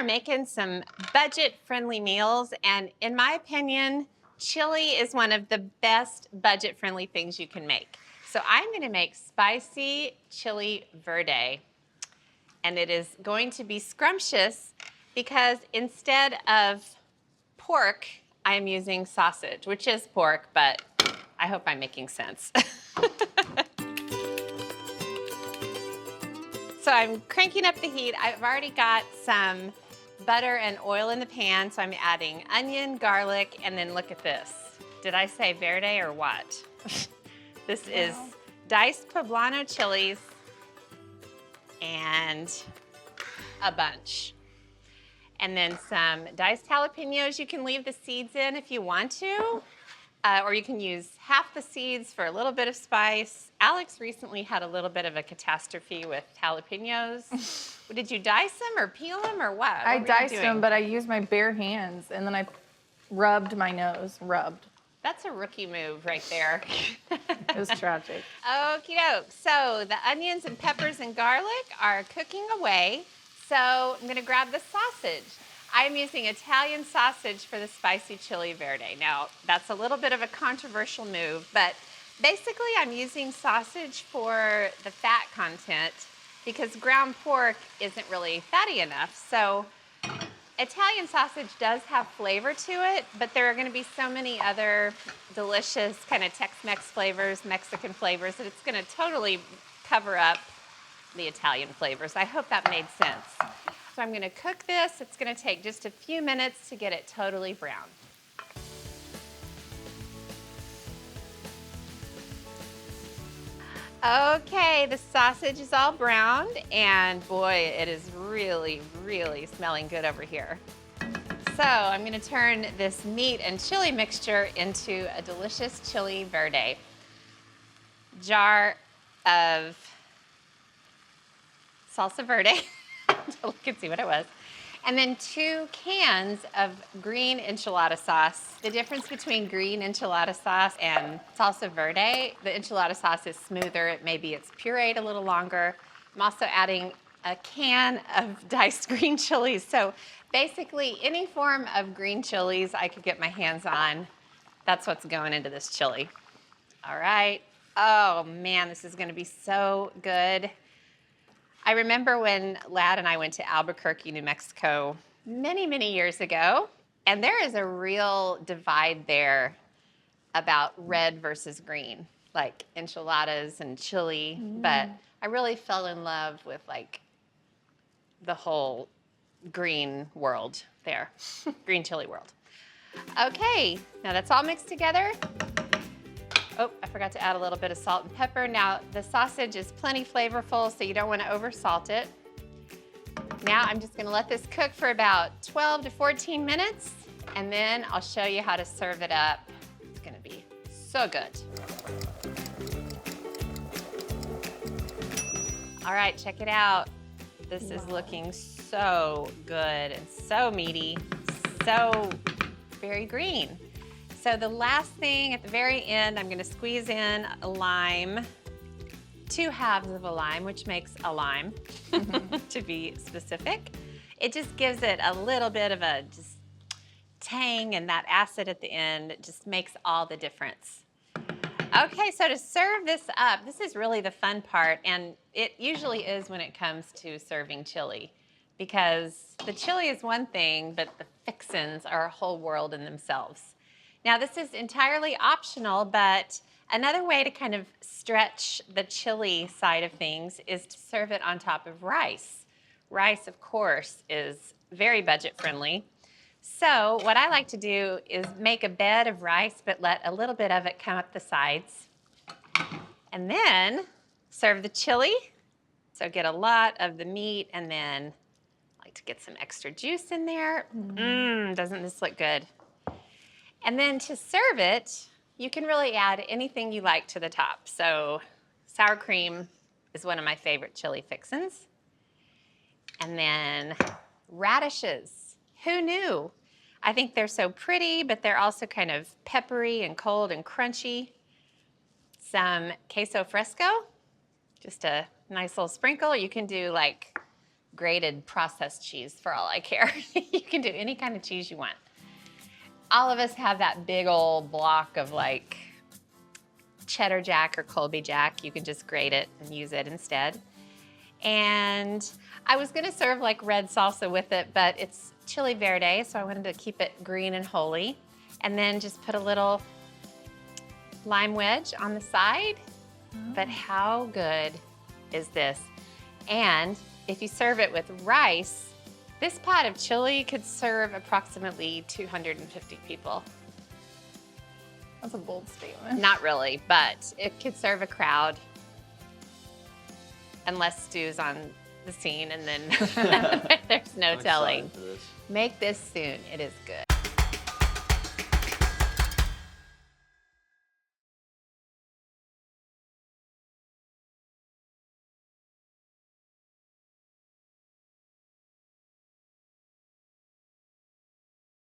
making some budget-friendly meals, and in my opinion, chili is one of the best budget-friendly things you can make. So I'm going to make spicy chili verde, and it is going to be scrumptious because instead of pork, I am using sausage, which is pork, but I hope I'm making sense. So I'm cranking up the heat. I've already got some butter and oil in the pan, so I'm adding onion, garlic, and then look at this. Did I say verde or what? This is diced poblano chilies and a bunch. And then some diced jalapenos. You can leave the seeds in if you want to, or you can use half the seeds for a little bit of spice. Alex recently had a little bit of a catastrophe with jalapenos. Did you dice them or peel them or what? I diced them, but I used my bare hands, and then I rubbed my nose. That's a rookie move right there. It was tragic. Okie doke. So the onions and peppers and garlic are cooking away. So I'm going to grab the sausage. I'm using Italian sausage for the spicy chili verde. Now, that's a little bit of a controversial move, but basically I'm using sausage for the fat content because ground pork isn't really fatty enough. So Italian sausage does have flavor to it, but there are going to be so many other delicious kind of Tex-Mex flavors, Mexican flavors, that it's going to totally cover up the Italian flavors. I hope that made sense. So I'm going to cook this. It's going to take just a few minutes to get it totally brown. Okay, the sausage is all browned, and boy, it is really, really smelling good over here. So I'm going to turn this meat and chili mixture into a delicious chili verde. Jar of salsa verde. To look and see what it was. And then 2 cans of green enchilada sauce. The difference between green enchilada sauce and salsa verde, the enchilada sauce is smoother. Maybe it's pureed a little longer. I'm also adding a can of diced green chilies. So basically any form of green chilies I could get my hands on, that's what's going into this chili. All right. Oh man, this is going to be so good. I remember when Lad and I went to Albuquerque, New Mexico many, many years ago, and there is a real divide there about red versus green, like enchiladas and chili, but I really fell in love with like the whole green world there, green chili world. Okay, now that's all mixed together. Oh, I forgot to add a little bit of salt and pepper. Now, the sausage is plenty flavorful, so you don't want to oversalt it. Now, I'm just going to let this cook for about 12 to 14 minutes, and then I'll show you how to serve it up. It's going to be so good. All right, check it out. This is looking so good and so meaty, so very green. So the last thing at the very end, I'm going to squeeze in a lime, 2 halves of a lime, which makes a lime, to be specific. It just gives it a little bit of a just tang, and that acid at the end just makes all the difference. Okay, so to serve this up, this is really the fun part, and it usually is when it comes to serving chili, because the chili is one thing, but the fixins are a whole world in themselves. Now, this is entirely optional, but another way to kind of stretch the chili side of things is to serve it on top of rice. Rice, of course, is very budget-friendly. So what I like to do is make a bed of rice, but let a little bit of it come up the sides. And then serve the chili. So get a lot of the meat, and then I like to get some extra juice in there. Doesn't this look good? And then to serve it, you can really add anything you like to the top. So sour cream is one of my favorite chili fixins. And then radishes. Who knew? I think they're so pretty, but they're also kind of peppery and cold and crunchy. Some queso fresco, just a nice little sprinkle. You can do like grated processed cheese for all I care. You can do any kind of cheese you want. All of us have that big old block of like cheddar jack or Colby jack. You can just grate it and use it instead. And I was gonna serve like red salsa with it, but it's Chili Verde, so I wanted to keep it green and holy. And then just put a little lime wedge on the side. But how good is this? And if you serve it with rice, this pot of chili could serve approximately 250 people. That's a bold statement. Not really, but it could serve a crowd. Unless Stu's on the scene, and then there's no telling. Make this soon. It is good.